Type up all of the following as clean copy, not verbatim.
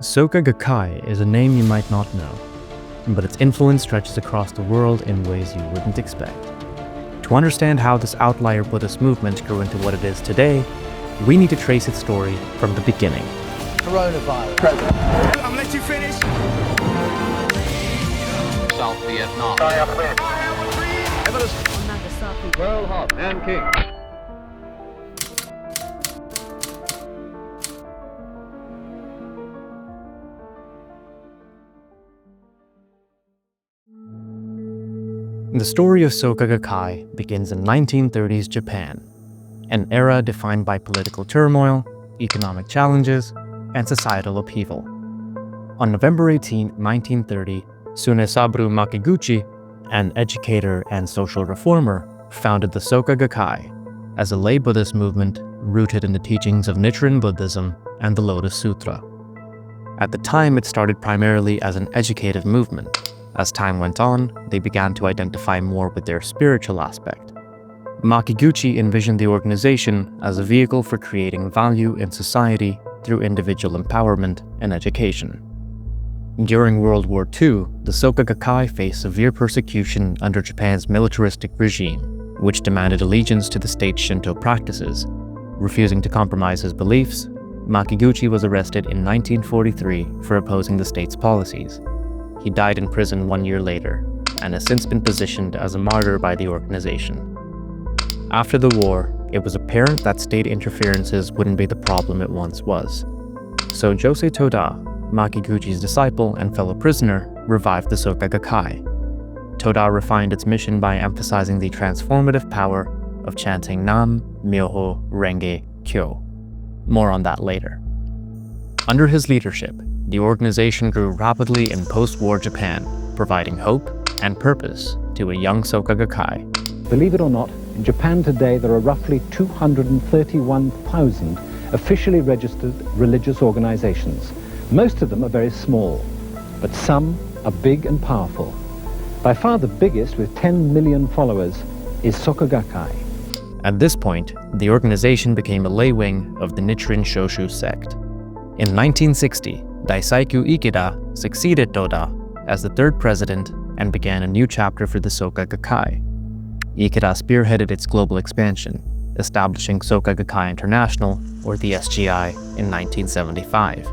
Soka Gakkai is a name you might not know, but its influence stretches across the world in ways you wouldn't expect. To understand how this outlier Buddhist movement grew into what it is today, we need to trace its story from the beginning. Coronavirus. President. I'm gonna let you finish. South Vietnam. Everest. Nagasaki. Pearl Harbor. Nanking. The story of Soka Gakkai begins in 1930s Japan, an era defined by political turmoil, economic challenges, and societal upheaval. On November 18, 1930, Sunesaburo Makiguchi, an educator and social reformer, founded the Soka Gakkai as a lay Buddhist movement rooted in the teachings of Nichiren Buddhism and the Lotus Sutra. At the time, it started primarily as an educative movement. As time went on, they began to identify more with their spiritual aspect. Makiguchi envisioned the organization as a vehicle for creating value in society through individual empowerment and education. During World War II, the Soka Gakkai faced severe persecution under Japan's militaristic regime, which demanded allegiance to the state's Shinto practices. Refusing to compromise his beliefs, Makiguchi was arrested in 1943 for opposing the state's policies. He died in prison 1 year later, and has since been positioned as a martyr by the organization. After the war, it was apparent that state interferences wouldn't be the problem it once was. So Josei Toda, Makiguchi's disciple and fellow prisoner, revived the Soka Gakkai. Toda refined its mission by emphasizing the transformative power of chanting Nam Myoho Renge Kyo. More on that later. Under his leadership, the organization grew rapidly in post-war Japan, providing hope and purpose to a young Soka Gakkai. Believe it or not, in Japan today there are roughly 231,000 officially registered religious organizations. Most of them are very small, but some are big and powerful. By far the biggest, with 10 million followers, is Soka Gakkai. At this point, the organization became a lay wing of the Nichiren Shoshu sect. In 1960, Daisaiku Ikeda succeeded Toda as the third president and began a new chapter for the Soka Gakkai. Ikeda spearheaded its global expansion, establishing Soka Gakkai International, or the SGI, in 1975,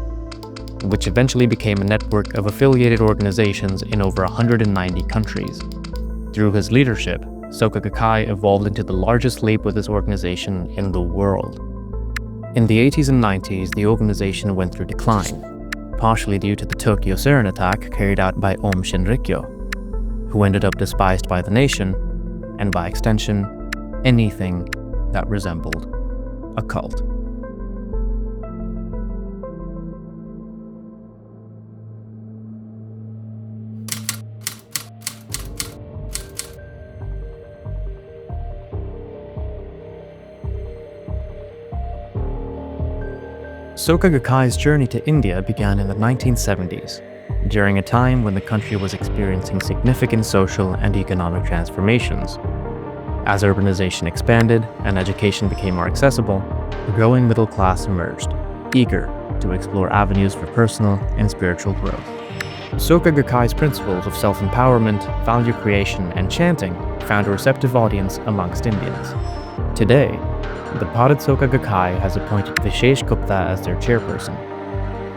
which eventually became a network of affiliated organizations in over 190 countries. Through his leadership, Soka Gakkai evolved into the largest lay Buddhist organization in the world. In the 80s and 90s, the organization went through decline, partially due to the Tokyo sarin attack carried out by Aum Shinrikyo, who ended up despised by the nation, and by extension, anything that resembled a cult. Soka Gakkai's journey to India began in the 1970s, during a time when the country was experiencing significant social and economic transformations. As urbanization expanded and education became more accessible, a growing middle class emerged, eager to explore avenues for personal and spiritual growth. Soka Gakkai's principles of self-empowerment, value creation, and chanting found a receptive audience amongst Indians. Today, the Bharat Soka Gakkai has appointed Vishesh Gupta as their chairperson.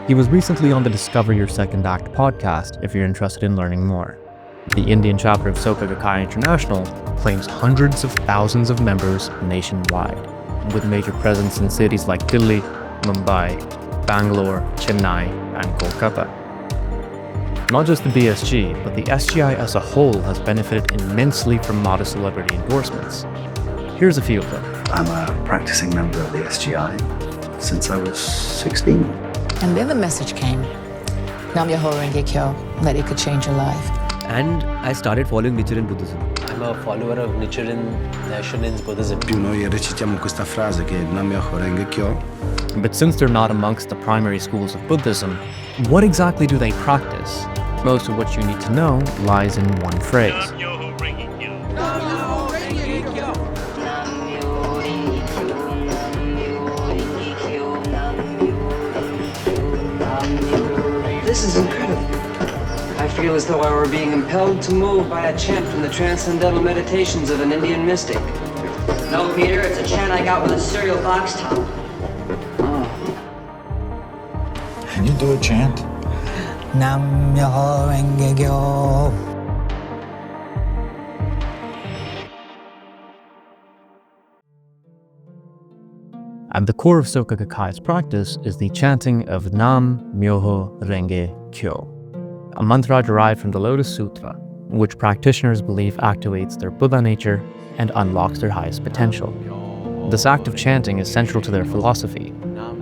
He was recently on the Discover Your Second Act podcast if you're interested in learning more. The Indian chapter of Soka Gakkai International claims hundreds of thousands of members nationwide, with major presence in cities like Delhi, Mumbai, Bangalore, Chennai, and Kolkata. Not just the BSG, but the SGI as a whole has benefited immensely from modest celebrity endorsements. Here's a few of them. I'm a practicing member of the SGI since I was 16. And then the message came, Nam Myoho Renge Kyo, that it could change your life. And I started following Nichiren Buddhism. I'm a follower of Nichiren Daishonin's Buddhism. Più noi recitiamo questa frase che Nam Myoho Renge Kyo. But since they're not amongst the primary schools of Buddhism, what exactly do they practice? Most of what you need to know lies in one phrase. Nam Myoho Renge Kyo. Nam Myoho Renge Kyo. Nam Myoho Renge Kyo. This is incredible. I feel as though I were being impelled to move by a chant from the transcendental meditations of an Indian mystic. No, Peter, it's a chant I got with a cereal box top. Can you do a chant? Nam Myoho Renge Kyo. At the core of Soka Gakkai's practice is the chanting of Nam Myoho Renge Kyo, a mantra derived from the Lotus Sutra, which practitioners believe activates their Buddha nature and unlocks their highest potential. This act of chanting is central to their philosophy,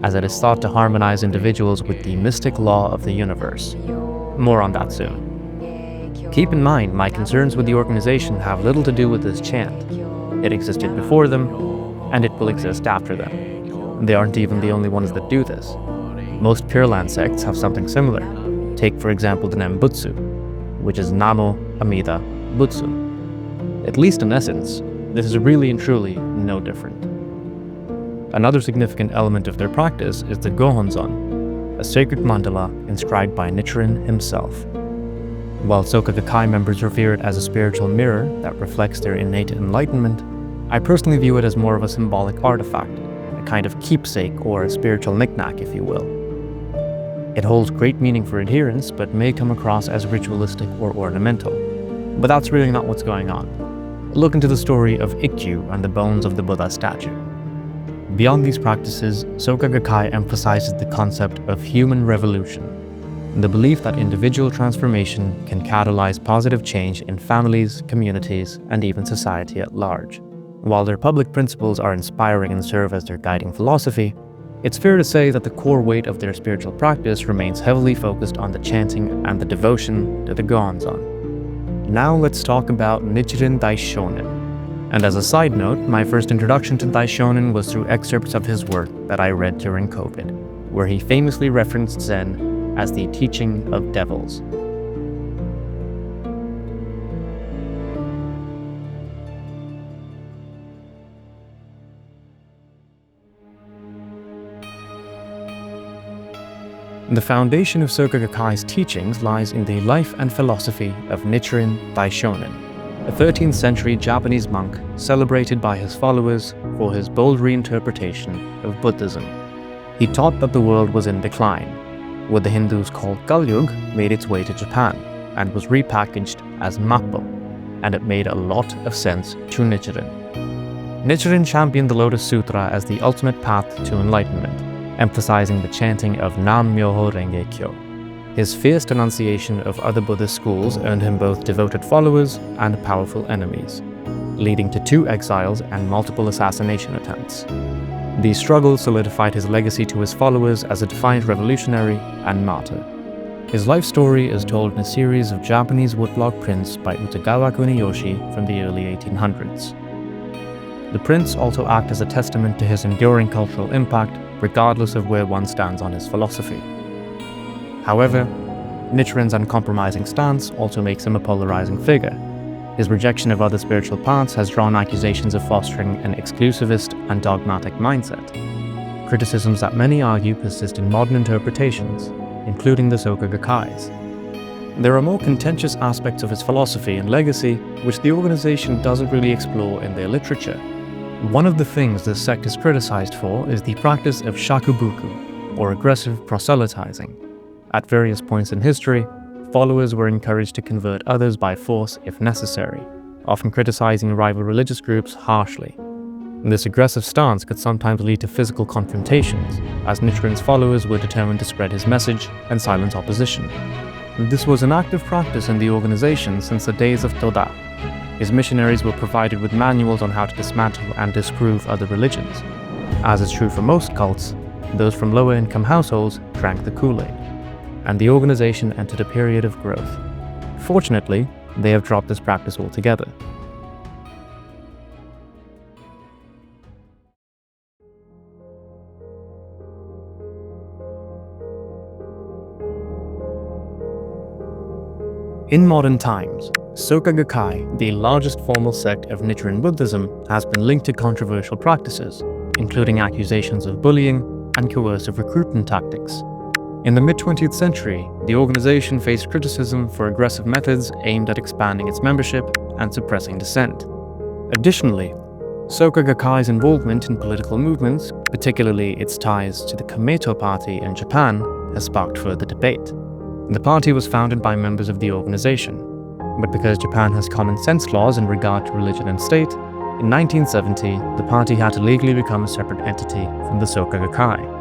as it is thought to harmonize individuals with the mystic law of the universe. More on that soon. Keep in mind, my concerns with the organization have little to do with this chant. It existed before them, and it will exist after them. They aren't even the only ones that do this. Most Pure Land sects have something similar. Take, for example, the Nembutsu, which is Namo Amida Butsu. At least in essence, this is really and truly no different. Another significant element of their practice is the Gohonzon, a sacred mandala inscribed by Nichiren himself. While Soka Gakkai members revere it as a spiritual mirror that reflects their innate enlightenment, I personally view it as more of a symbolic artifact, a kind of keepsake or a spiritual knickknack, if you will. It holds great meaning for adherents, but may come across as ritualistic or ornamental. But that's really not what's going on. Look into the story of Ikkyu and the bones of the Buddha statue. Beyond these practices, Soka Gakkai emphasizes the concept of human revolution, the belief that individual transformation can catalyze positive change in families, communities, and even society at large. While their public principles are inspiring and serve as their guiding philosophy, it's fair to say that the core weight of their spiritual practice remains heavily focused on the chanting and the devotion to the Gohonzon. Now let's talk about Nichiren Daishonin. And as a side note, my first introduction to Daishonin was through excerpts of his work that I read during COVID, where he famously referenced Zen as the teaching of devils. The foundation of Soka Gakkai's teachings lies in the life and philosophy of Nichiren Daishonin, a 13th century Japanese monk celebrated by his followers for his bold reinterpretation of Buddhism. He taught that the world was in decline, what the Hindus called Kalyug made its way to Japan and was repackaged as Mappo, and it made a lot of sense to Nichiren. Nichiren championed the Lotus Sutra as the ultimate path to enlightenment, emphasizing the chanting of Nam Myoho Renge Kyo. His fierce denunciation of other Buddhist schools earned him both devoted followers and powerful enemies, leading to 2 exiles and multiple assassination attempts. These struggles solidified his legacy to his followers as a defiant revolutionary and martyr. His life story is told in a series of Japanese woodblock prints by Utagawa Kuniyoshi from the early 1800s. The prints also act as a testament to his enduring cultural impact, regardless of where one stands on his philosophy. However, Nichiren's uncompromising stance also makes him a polarizing figure. His rejection of other spiritual paths has drawn accusations of fostering an exclusivist and dogmatic mindset, criticisms that many argue persist in modern interpretations, including the Soka Gakkai's. There are more contentious aspects of his philosophy and legacy which the organization doesn't really explore in their literature. One of the things this sect is criticized for is the practice of shakubuku, or aggressive proselytizing. At various points in history, followers were encouraged to convert others by force if necessary, often criticizing rival religious groups harshly. This aggressive stance could sometimes lead to physical confrontations, as Nichiren's followers were determined to spread his message and silence opposition. This was an active practice in the organization since the days of Toda. His missionaries were provided with manuals on how to dismantle and disprove other religions. As is true for most cults, those from lower-income households drank the Kool-Aid, and the organization entered a period of growth. Fortunately, they have dropped this practice altogether. In modern times, Soka Gakkai, the largest formal sect of Nichiren Buddhism, has been linked to controversial practices, including accusations of bullying and coercive recruitment tactics. In the mid-20th century, the organization faced criticism for aggressive methods aimed at expanding its membership and suppressing dissent. Additionally, Soka Gakkai's involvement in political movements, particularly its ties to the Komeito Party in Japan, has sparked further debate. The party was founded by members of the organization, but because Japan has common sense laws in regard to religion and state, in 1970, the party had to legally become a separate entity from the Soka Gakkai.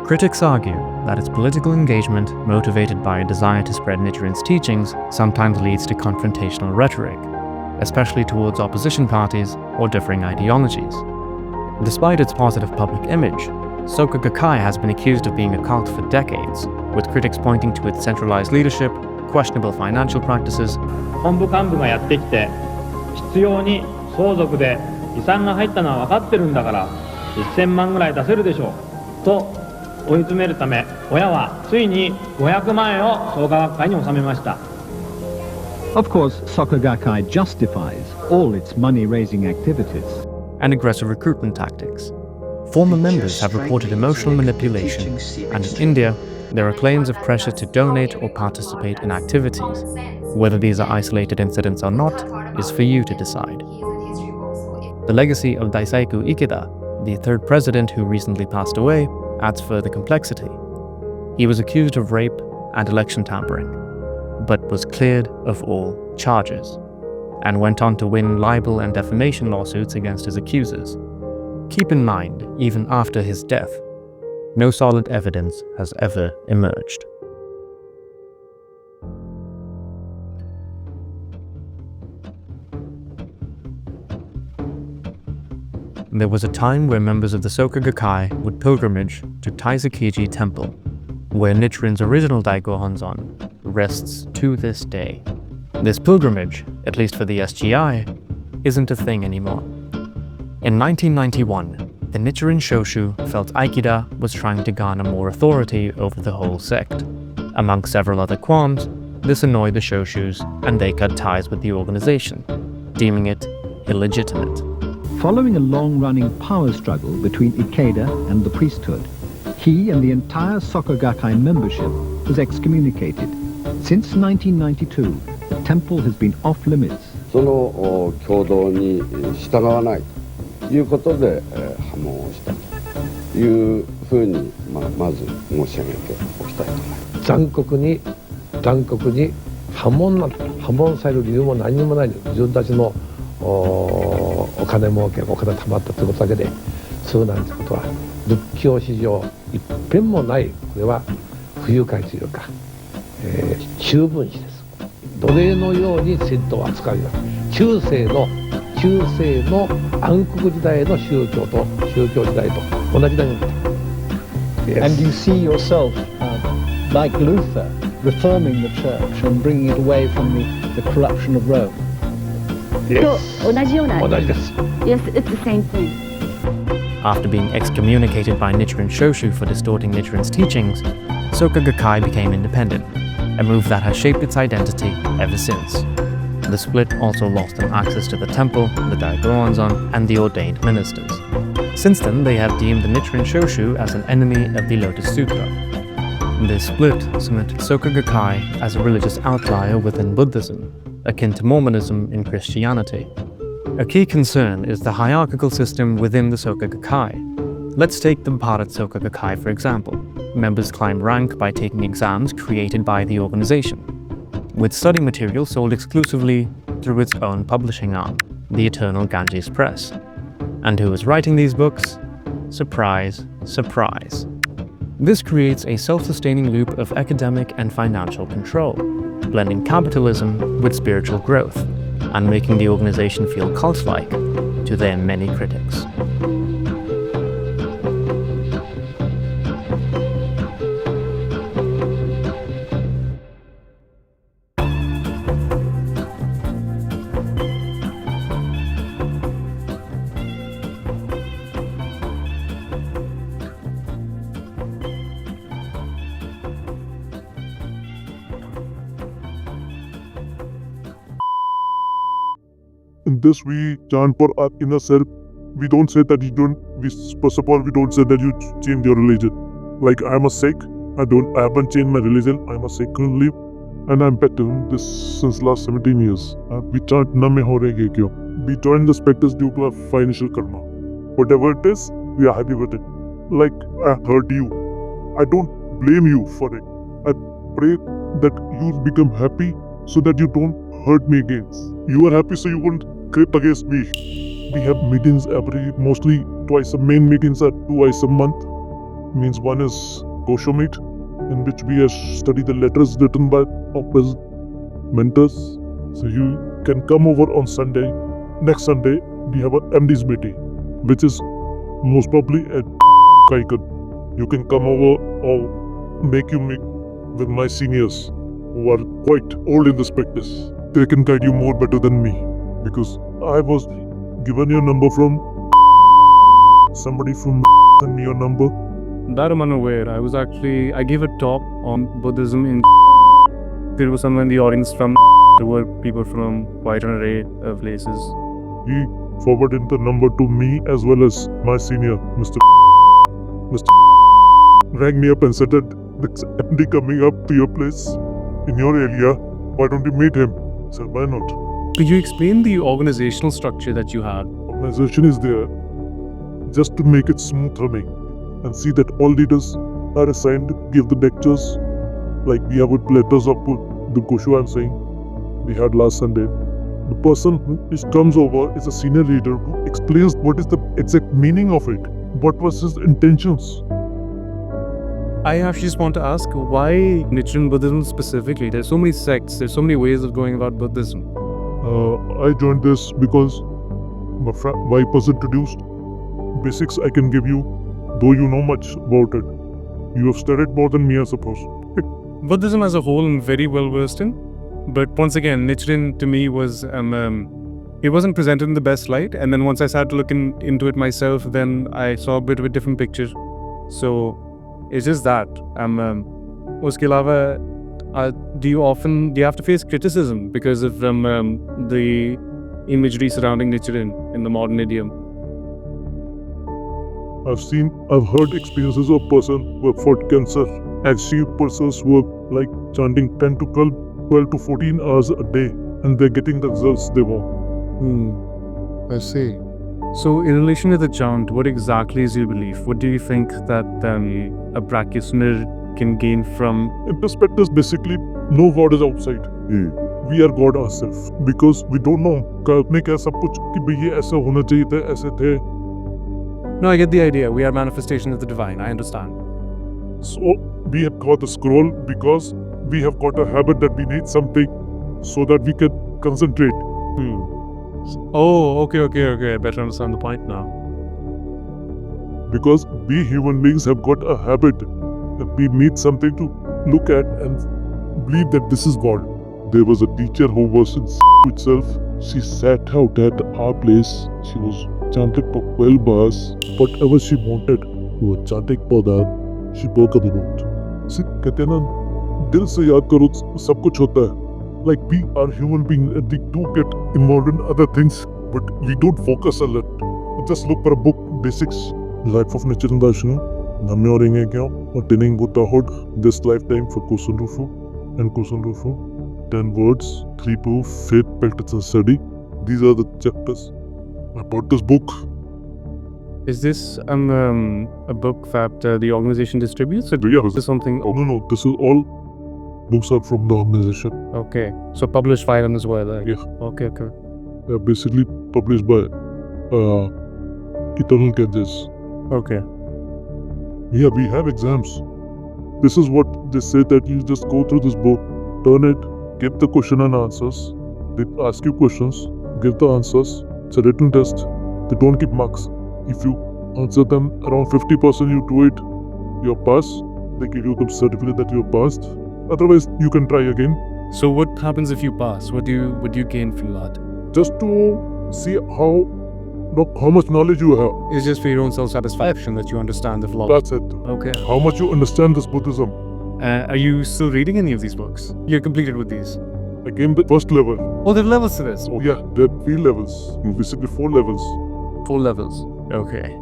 Critics argue that its political engagement, motivated by a desire to spread Nichiren's teachings, sometimes leads to confrontational rhetoric, especially towards opposition parties or differing ideologies. Despite its positive public image, Soka Gakkai has been accused of being a cult for decades, with critics pointing to its centralized leadership, questionable financial practices, 本部幹部がやってきて、必要に相続で遺産が入ったのは分かってるんだから1000万ぐらい出せるでしょうと追い詰めるため、親はついに500万円を創価学会に納めました。 Of course, Soka Gakkai justifies all its money-raising activities and aggressive recruitment tactics. Former members have reported emotional manipulation, and in India, there are claims of pressure to donate or participate in activities. Whether these are isolated incidents or not is for you to decide. The legacy of Daisaku Ikeda, the third president who recently passed away, adds further complexity. He was accused of rape and election tampering, but was cleared of all charges, and went on to win libel and defamation lawsuits against his accusers. Keep in mind, even after his death, no solid evidence has ever emerged. There was a time where members of the Soka Gakkai would pilgrimage to Taizakiji Temple, where Nichiren's original Daigo Honzon rests to this day. This pilgrimage, at least for the SGI, isn't a thing anymore. In 1991, the Nichiren Shoshu felt Aikida was trying to garner more authority over the whole sect. Among several other qualms, this annoyed the Shoshus and they cut ties with the organization, deeming it illegitimate. Following a long-running power struggle between Ikeda and the priesthood, he and the entire Soka Gakkai membership was excommunicated. Since 1992, the temple has been off-limits. その共同に従わないということで破門をしたというふうにまず申し上げておきたいと思います。残酷に破門される理由も何にもない。自分たちのお金儲け、お金貯まったということだけでそうなんてことは仏教史上一遍もない。これは不愉快というか、中分子です。奴隷のように神道を扱うような中世の暗黒時代の宗教時代と同じだよ。Yes. And you see yourself, like Luther, reforming the church and bringing it away from the corruption of Rome. Yes. 同じような。同じです。Yes, it's the same thing. After being excommunicated by Nichiren Shoshu for distorting Nichiren's teachings, Soka Gakkai became independent, a move that has shaped its identity ever since. The split also lost them access to the temple, the Daigo-onzon, and the ordained ministers. Since then, they have deemed the Nichiren Shoshu as an enemy of the Lotus Sutra. This split cemented Soka Gakkai as a religious outlier within Buddhism, akin to Mormonism in Christianity. A key concern is the hierarchical system within the Soka Gakkai. Let's take the Bharat Soka Gakkai for example. Members climb rank by taking exams created by the organization, with study material sold exclusively through its own publishing arm, the Eternal Ganges Press. And who is writing these books? Surprise, surprise. This creates a self-sustaining loop of academic and financial control, blending capitalism with spiritual growth, and making the organization feel cult-like to their many critics. In this, we chant for our inner self. We don't say that first of all, we don't say that you change your religion. Like, I'm a Sikh, I haven't changed my religion. I'm a secular and I'm practicing this since last 17 years. We chant Nam Myoho Renge Kyo. We join the specters due to our financial karma. Whatever it is, we are happy with it. Like I hurt you, I don't blame you for it. I pray that you become happy so that you don't hurt me again. You are happy so you won't creep against me. We have meetings mostly twice. Main meetings are twice a month. Means one is Kosho meet, in which we study the letters written by our mentors. So you can come over on Sunday. Next Sunday, we have an MD's meeting, which is most probably at Kaikan. You can come over or make you meet with my seniors who are quite old in this practice. They can guide you more better than me, because I was given your number from somebody from sent me your number. That I'm unaware. I gave a talk on Buddhism in there was someone in the audience from there were people from quite an array of places. He forwarded the number to me as well as my senior, Mr. rang me up and said that there's MD coming up to your place in your area. Why don't you meet him? I said, why not? Could you explain the organizational structure that you had? Organization is there just to make it smooth running and see that all leaders are assigned to give the lectures. Like we have letters of the Kosho I'm saying we had last Sunday. The person who comes over is a senior leader who explains what is the exact meaning of it. What was his intentions? I actually just want to ask, why Nichiren Buddhism specifically? There's so many sects, there's so many ways of going about Buddhism. I joined this because my wife was introduced. Basics I can give you, though you know much about it. You have studied more than me, I suppose. Buddhism as a whole I'm very well versed in. But once again, Nichiren to me was, it wasn't presented in the best light. And then once I started looking into it myself, then I saw a bit of a different picture. So it's just that. Uske alawa, do you have to face criticism because of the imagery surrounding Nichiren in the modern idiom? I've heard experiences of person who have fought cancer, achieved persons who are like chanting 10 to 12 to 14 hours a day, and they're getting the results they want. I see. So in relation to the chant, what exactly is your belief? What do you think that a practitioner can gain from? In perspectives, basically, no God is outside. We are God ourselves, because we don't know. No, I get the idea. We are manifestation of the divine. I understand. So we have got a scroll because we have got a habit that we need something so that we can concentrate. Oh, okay. I better understand the point now. Because we human beings have got a habit that we need something to look at and believe that this is God. There was a teacher who was in itself. She sat out at our place. She was chanted for 12 bars. Whatever she wanted, we were chanting for that. She broke the note. See, कहते हैं ना, दिल से याद करो सब कुछ होता है. Like we are human beings and we do get involved in other things, but we don't focus a lot. Just look for a book, basics, Life of Nichiren Darshan, Nam Myoho Renge Kyo, Attaining Buddhahood, This Lifetime for Kusun Rufu and Kusun Rufu, 10 words, 3 proof, faith, practice and study. These are the chapters. I bought this book. Is this a book that the organization distributes? Or yeah. Is this something? No. This is all books are from the organization. Okay. So published by them as well. Yeah. Okay. They're basically published by Eternal Cages. Okay. Yeah, we have exams. This is what they say, that you just go through this book, turn it, give the question and answers. They ask you questions, give the answers. It's a written test. They don't keep marks. If you answer them around 50%, you do it, you're passed. They give you the certificate that you're passed. Otherwise, you can try again. So what happens if you pass? What do you gain from that? Just to see how much knowledge you have. It's just for your own self-satisfaction that you understand the philosophy. That's it. Okay. How much you understand this Buddhism. Are you still reading any of these books? You're completed with these? I came the first level. Oh, there are levels to this? Oh yeah, there are 3 levels. Basically 4 levels. 4 levels. Okay.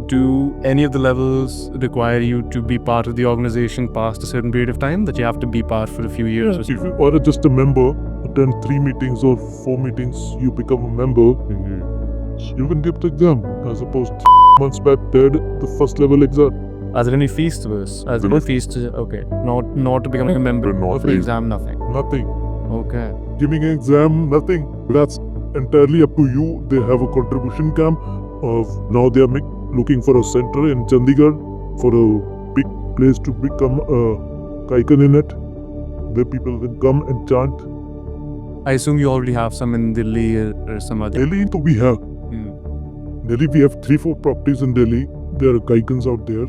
do any of the levels require you to be part of the organization past a certain period of time, that you have to be part for a few years? If you are just a member, attend 3 meetings or 4 meetings, you become a member, you can give the exam, as opposed to months back there, the first level exam. Are there any fees to this? Are there no fees to, okay, not to becoming a member, not for the exam, nothing? Nothing. Okay. Giving an exam, nothing. That's entirely up to you. They have a contribution camp. Now they are looking for a center in Chandigarh for a big place to become a kaikan in it. Where people can come and chant. I assume you already have some in Delhi or some other. Delhi, we have. Delhi, we have 3-4 properties in Delhi. There are kaikans out there.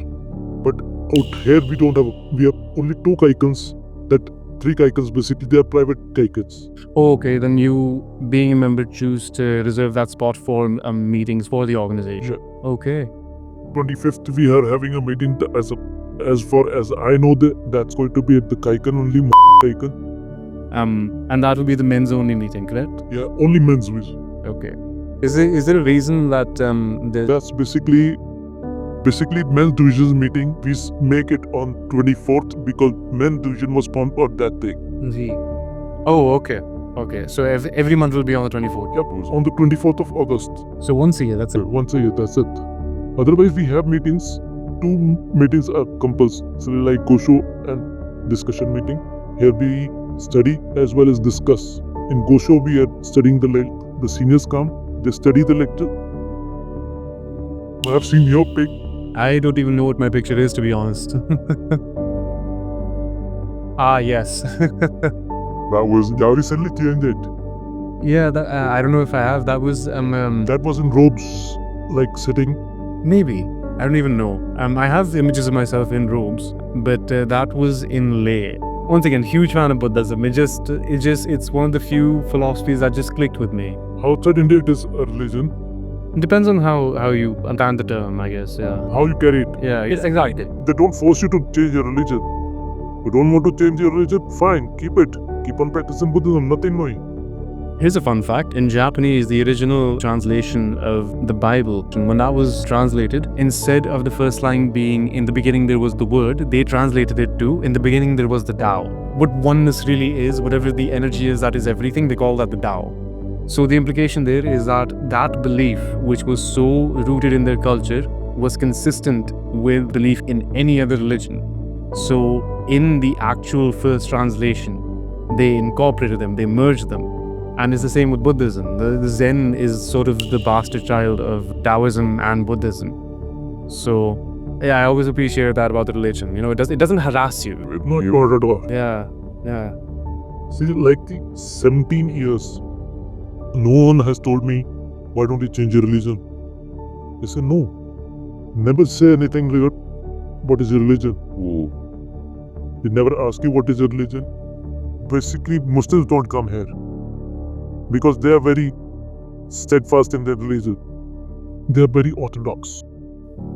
But out here, we don't have. We have only 2 kaikans. That 3 kaikans, basically, they are private kaikans. Oh, okay. Then you, being a member, choose to reserve that spot for meetings for the organization. Yeah. Okay. 25th, we are having a meeting. As far as I know, that's going to be at the kaikan only. Kaikan. And that will be the men's only meeting, correct? Yeah, only men's. Okay. Is there a reason that that's basically men's division's meeting. We make it on 24th because men's division was formed for that thing. Oh, okay. Okay, so every month will be on the 24th? Yep, on the 24th of August. So once a year, that's it? Once a year, that's it. Otherwise, we have meetings. 2 meetings are compulsory, like Gosho and discussion meeting. Here we study as well as discuss. In Gosho, we are studying the seniors come. They study the lecture. I've seen your pic. I don't even know what my picture is, to be honest. Ah, yes. That was, I recently changed it. Yeah, I don't know if I have. That was that was in robes, like sitting. Maybe. I don't even know. I have images of myself in robes, but that was in Leh. Once again, huge fan of Buddhism. It's one of the few philosophies that just clicked with me. Outside India, it is a religion. It depends on how you understand the term, I guess, yeah. How you carry it. Yeah, exactly. They don't force you to change your religion. You don't want to change your religion? Fine, keep it. Keep on practicing Buddhism, nothing more. Here's a fun fact. In Japanese, the original translation of the Bible, when that was translated, instead of the first line being, in the beginning there was the word, they translated it to, in the beginning there was the Tao. What oneness really is, whatever the energy is that is everything, they call that the Tao. So the implication there is that belief, which was so rooted in their culture, was consistent with belief in any other religion. So in the actual first translation, they incorporated them, they merged them. And it's the same with Buddhism. The Zen is sort of the bastard child of Taoism and Buddhism. So yeah, I always appreciate that about the religion. You know, it doesn't harass you. It's not your at all. Yeah. See, like the 17 years, no one has told me, why don't you change your religion? I say no. Never say anything like, what is your religion? Oh. They never ask you what is your religion. Basically, Muslims don't come here because they are very steadfast in their religion. They are very orthodox.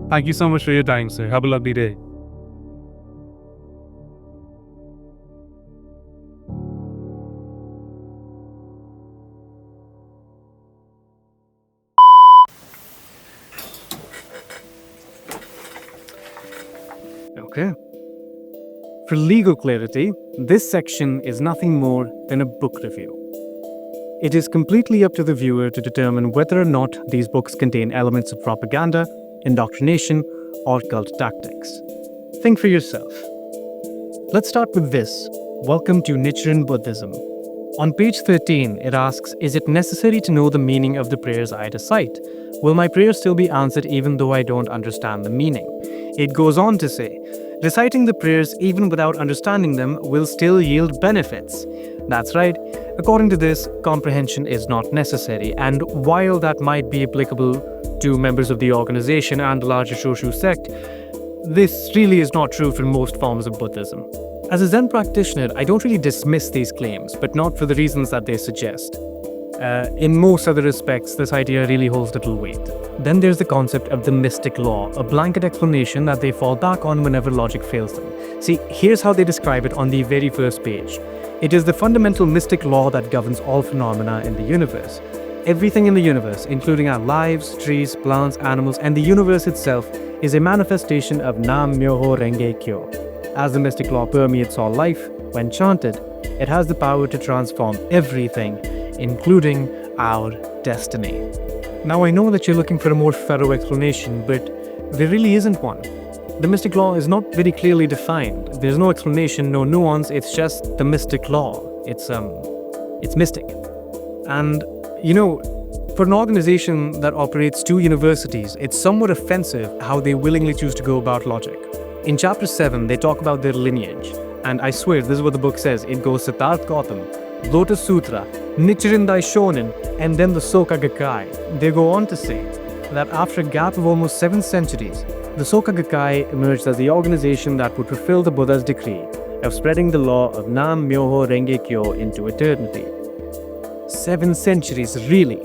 Thank you so much for your time, sir. Have a lovely day. Okay. For legal clarity, this section is nothing more than a book review. It is completely up to the viewer to determine whether or not these books contain elements of propaganda, indoctrination, or cult tactics. Think for yourself. Let's start with this. Welcome to Nichiren Buddhism. On page 13, it asks, is it necessary to know the meaning of the prayers I recite? Will my prayer still be answered even though I don't understand the meaning? It goes on to say, reciting the prayers even without understanding them will still yield benefits. That's right. According to this, comprehension is not necessary, and while that might be applicable to members of the organization and the larger Shoshu sect, this really is not true for most forms of Buddhism. As a Zen practitioner, I don't really dismiss these claims, but not for the reasons that they suggest. In most other respects, this idea really holds little weight. Then there's the concept of the mystic law, a blanket explanation that they fall back on whenever logic fails them. See, here's how they describe it on the very first page. It is the fundamental mystic law that governs all phenomena in the universe. everything in the universe, including our lives, trees, plants, animals, and the universe itself, is a manifestation of Nam Myoho Renge Kyo. As the mystic law permeates all life, when chanted, it has the power to transform everything, including our destiny. Now, I know that you're looking for a more thorough explanation, but there really isn't one. The mystic law is not very clearly defined. There's no explanation, no nuance, it's just the mystic law. It's mystic. And, for an organization that operates 2 universities, it's somewhat offensive how they willingly choose to go about logic. In chapter 7, they talk about their lineage. And I swear, this is what the book says. It goes Siddhartha Gautam, Lotus Sutra, Nichiren Daishonin, and then the Soka Gakkai. They go on to say that after a gap of almost 7 centuries, the Soka Gakkai emerged as the organization that would fulfill the Buddha's decree of spreading the law of Nam Myoho Renge Kyo into eternity. 7 centuries, really?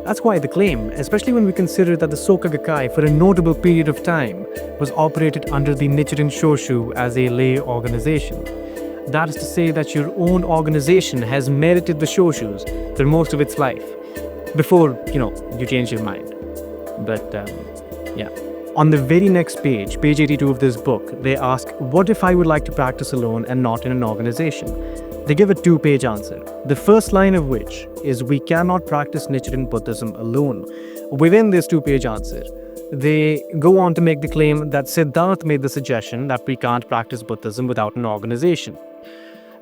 That's quite the claim, especially when we consider that the Soka Gakkai, for a notable period of time, was operated under the Nichiren Shoshu as a lay organization. That is to say that your own organization has merited the Shoshus for most of its life, before, you change your mind. But, yeah. On the very next page, page 82 of this book, they ask, what if I would like to practice alone and not in an organization? They give a 2-page answer, the first line of which is we cannot practice Nichiren Buddhism alone. Within this 2-page answer, they go on to make the claim that Siddhartha made the suggestion that we can't practice Buddhism without an organization.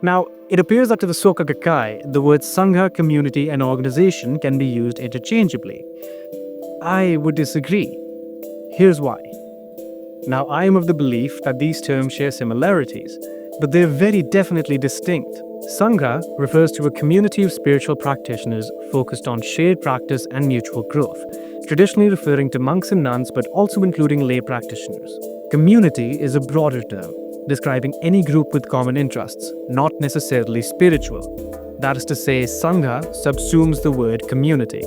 Now, it appears that to the Soka Gakkai, the words Sangha, community, and organization can be used interchangeably. I would disagree. Here's why. Now, I am of the belief that these terms share similarities, but they're very definitely distinct. Sangha refers to a community of spiritual practitioners focused on shared practice and mutual growth, traditionally referring to monks and nuns, but also including lay practitioners. Community is a broader term, describing any group with common interests, not necessarily spiritual. That is to say, Sangha subsumes the word community.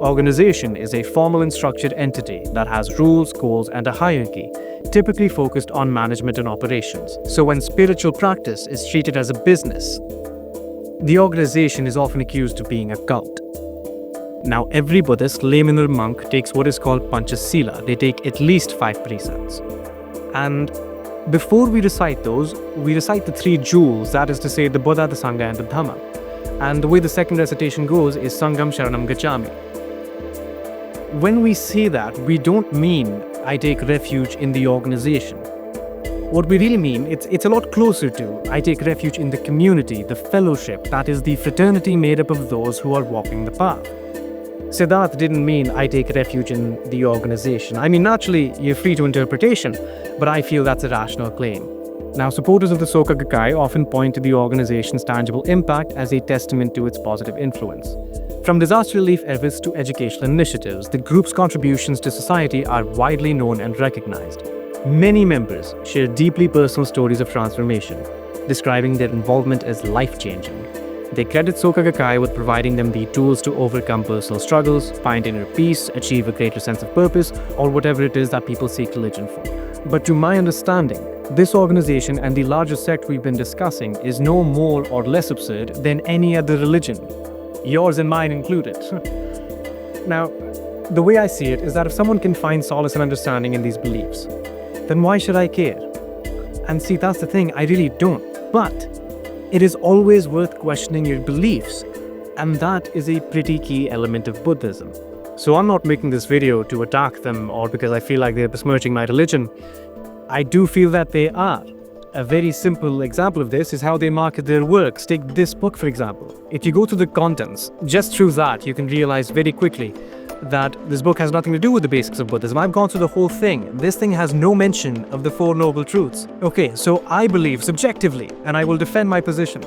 Organization is a formal and structured entity that has rules, goals, and a hierarchy, typically focused on management and operations. So when spiritual practice is treated as a business, the organization is often accused of being a cult. Now, every Buddhist, layman or monk takes what is called Panchasila. They take at least 5 precepts. And before we recite those, we recite the 3 jewels, that is to say, the Buddha, the Sangha, and the Dhamma. And the way the second recitation goes is Sangham Sharanam Gacchami. When we say that, we don't mean I take refuge in the organization. What we really mean, it's a lot closer to I take refuge in the community, the fellowship, that is the fraternity made up of those who are walking the path. Siddhartha didn't mean I take refuge in the organization. I mean, naturally, you're free to interpretation, but I feel that's a rational claim. Now, supporters of the Soka Gakkai often point to the organization's tangible impact as a testament to its positive influence. From disaster relief efforts to educational initiatives, the group's contributions to society are widely known and recognized. Many members share deeply personal stories of transformation, describing their involvement as life-changing. They credit Soka Gakkai with providing them the tools to overcome personal struggles, find inner peace, achieve a greater sense of purpose, or whatever it is that people seek religion for. But to my understanding, this organization and the larger sect we've been discussing is no more or less absurd than any other religion, yours and mine included. Now, the way I see it is that if someone can find solace and understanding in these beliefs, then why should I care? And see, that's the thing, I really don't. But it is always worth questioning your beliefs, and that is a pretty key element of Buddhism. So I'm not making this video to attack them or because I feel like they're besmirching my religion. I do feel that they are. A very simple example of this is how they market their works. Take this book, for example. If you go through the contents, just through that, you can realize very quickly that this book has nothing to do with the basics of Buddhism. I've gone through the whole thing. This thing has no mention of the 4 Noble Truths. Okay, so I believe subjectively, and I will defend my position,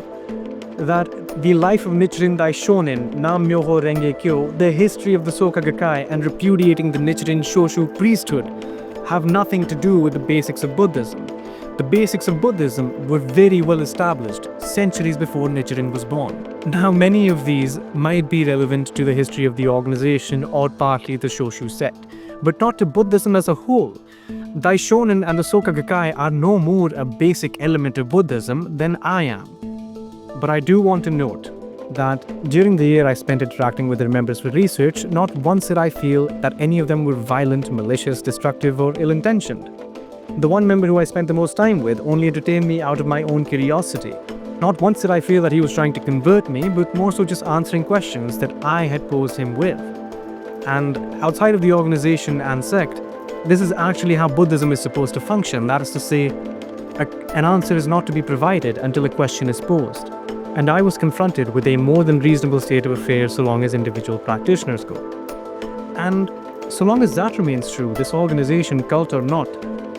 that the life of Nichiren Daishonin, Nam Myoho Renge Kyo, the history of the Soka Gakkai, and repudiating the Nichiren Shoshu priesthood have nothing to do with the basics of Buddhism. The basics of Buddhism were very well established centuries before Nichiren was born. Now, many of these might be relevant to the history of the organization or partly the Shoshu sect, but not to Buddhism as a whole. Daishonin and the Soka Gakkai are no more a basic element of Buddhism than I am. But I do want to note that during the year I spent interacting with their members for research, not once did I feel that any of them were violent, malicious, destructive, or ill-intentioned. The one member who I spent the most time with only entertained me out of my own curiosity. Not once did I feel that he was trying to convert me, but more so just answering questions that I had posed him with. And outside of the organization and sect, this is actually how Buddhism is supposed to function. That is to say, an answer is not to be provided until a question is posed. And I was confronted with a more than reasonable state of affairs so long as individual practitioners go. And so long as that remains true, this organization, cult or not,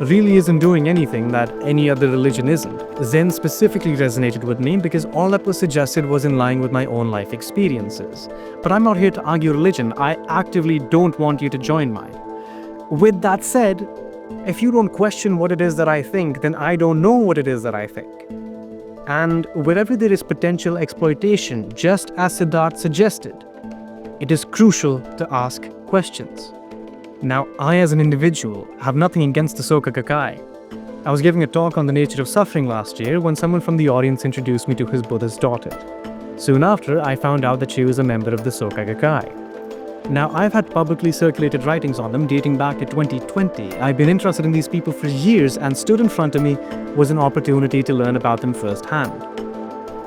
really isn't doing anything that any other religion isn't. Zen specifically resonated with me because all that was suggested was in line with my own life experiences. But I'm not here to argue religion. I actively don't want you to join mine. With that said, if you don't question what it is that I think, then I don't know what it is that I think. And wherever there is potential exploitation, just as Siddhartha suggested, it is crucial to ask questions. Now, I as an individual have nothing against the Soka Gakkai. I was giving a talk on the nature of suffering last year when someone from the audience introduced me to his Buddhist daughter. Soon after, I found out that she was a member of the Soka Gakkai. Now, I've had publicly circulated writings on them dating back to 2020. I've been interested in these people for years, and stood in front of me was an opportunity to learn about them firsthand.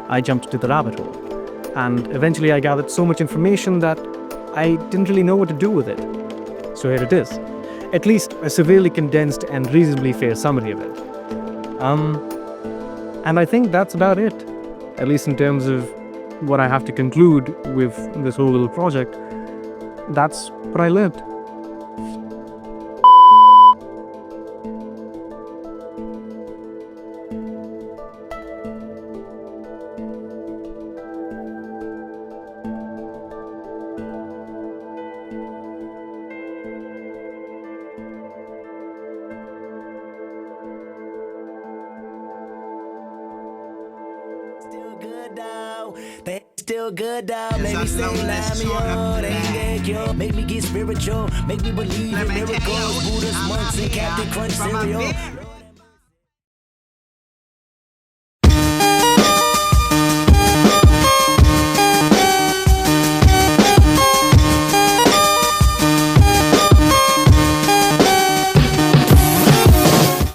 I jumped into the rabbit hole, and eventually I gathered so much information that I didn't really know what to do with it. So here it is, at least a severely condensed and reasonably fair summary of it. And I think that's about it, at least in terms of what I have to conclude with this whole little project. That's what I lived. They still good though. Make me say Nam Myoho Renge Kyo. Make me get spiritual. Make me believe in miracles. Buddhist monks and Captain Crunch cereal.